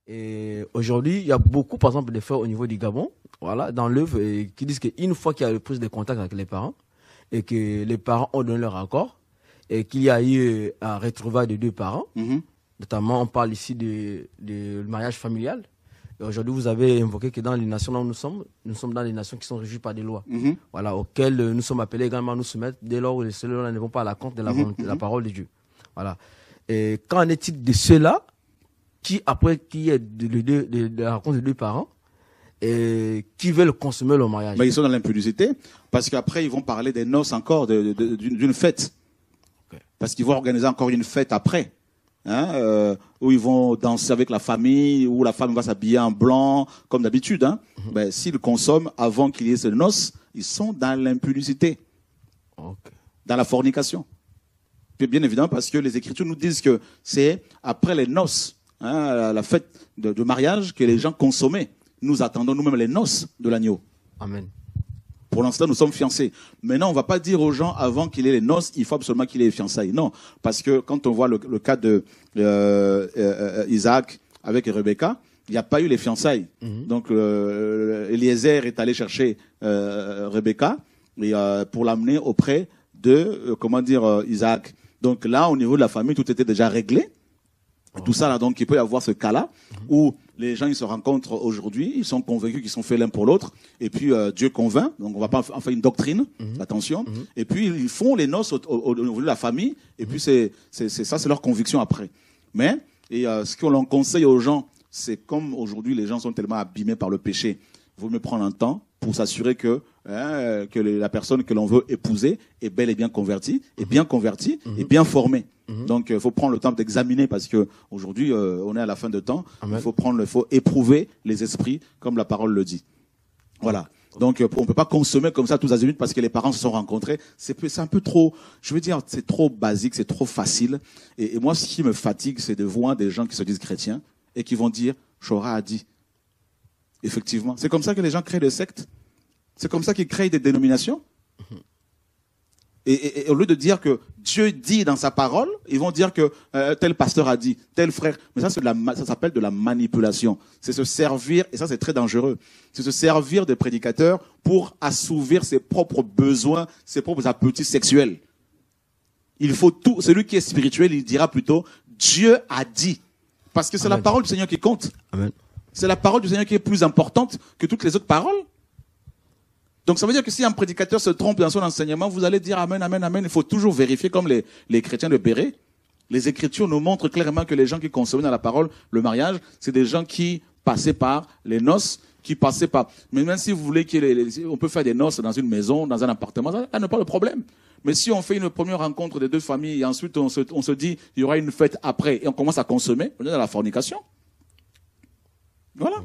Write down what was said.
Et aujourd'hui, il y a beaucoup, par exemple, de frères au niveau du Gabon, voilà, dans l'œuvre, qui disent qu'une fois qu'il y a le prise de contact avec les parents, et que les parents ont donné leur accord, et qu'il y a eu un retrouvaille de deux parents, notamment on parle ici de mariage familial. Et aujourd'hui, vous avez invoqué que dans les nations où nous sommes dans les nations qui sont régies par des lois, voilà, auxquelles nous sommes appelés également à nous soumettre dès lors où les ceux-là ne vont pas à la compte de la, volonté, de la parole de Dieu. Voilà. Et qu'en est-il de ceux-là qui est de la rencontre de deux parents et qui veulent consommer leur mariage? Mais ils sont dans l'impudicité parce qu'après ils vont parler des noces encore, d'une fête. Okay. Parce qu'ils vont organiser encore une fête après. Hein, où ils vont danser avec la famille, où la femme va s'habiller en blanc, comme d'habitude. Hein. Ben, s'ils consomment avant qu'il y ait ces noces, ils sont dans l'impudicité, dans la fornication. Puis bien évidemment, parce que les Écritures nous disent que c'est après les noces, hein, la fête de mariage, que les gens consommaient. Nous attendons nous-mêmes les noces de l'agneau. Amen. Pour l'instant, nous sommes fiancés. Maintenant, on ne va pas dire aux gens, avant qu'il ait les noces, il faut absolument qu'il ait les fiançailles. Non, parce que quand on voit le cas de Isaac avec Rebecca, il n'y a pas eu les fiançailles. Donc, Eliezer est allé chercher Rebecca et, pour l'amener auprès de, Isaac. Donc là, au niveau de la famille, tout était déjà réglé. Tout ça, là, donc, il peut y avoir ce cas-là où les gens, ils se rencontrent aujourd'hui, ils sont convaincus qu'ils sont faits l'un pour l'autre, et puis Dieu convainc, donc on va pas en faire une doctrine, attention, et puis ils font les noces au niveau de la famille, et puis c'est ça, c'est leur conviction après. Mais, ce qu'on conseille aux gens, c'est comme aujourd'hui, les gens sont tellement abîmés par le péché, il vaut mieux prendre un temps pour s'assurer que la personne que l'on veut épouser est bel et bien convertie, et bien formée. Donc, il faut prendre le temps d'examiner parce que aujourd'hui, on est à la fin de temps. Il faut éprouver les esprits, comme la parole le dit. Voilà. Donc, on peut pas consommer comme ça tous azimuts parce que les parents se sont rencontrés. C'est un peu trop, je veux dire, c'est trop basique, c'est trop facile. Et moi, ce qui me fatigue, c'est de voir des gens qui se disent chrétiens et qui vont dire, Chora a dit. Effectivement. C'est comme ça que les gens créent des sectes. C'est comme ça qu'ils créent des dénominations. Et au lieu de dire que Dieu dit dans sa parole, ils vont dire que tel pasteur a dit, tel frère. Mais ça, ça s'appelle de la manipulation. C'est se servir, et ça c'est très dangereux, c'est se servir des prédicateurs pour assouvir ses propres besoins, ses propres appétits sexuels. Il faut tout. Celui qui est spirituel, il dira plutôt Dieu a dit. Parce que c'est la parole du Seigneur qui compte. Amen. C'est la parole du Seigneur qui est plus importante que toutes les autres paroles. Donc ça veut dire que si un prédicateur se trompe dans son enseignement, vous allez dire amen, amen, amen. Il faut toujours vérifier comme les chrétiens de Béret. Les Écritures nous montrent clairement que les gens qui consomment dans la parole le mariage, c'est des gens qui passaient par les noces, qui passaient par... Mais même si vous voulez on peut faire des noces dans une maison, dans un appartement, ça n'est pas le problème. Mais si on fait une première rencontre des deux familles et ensuite on se dit il y aura une fête après et on commence à consommer, on est dans la fornication. Voilà.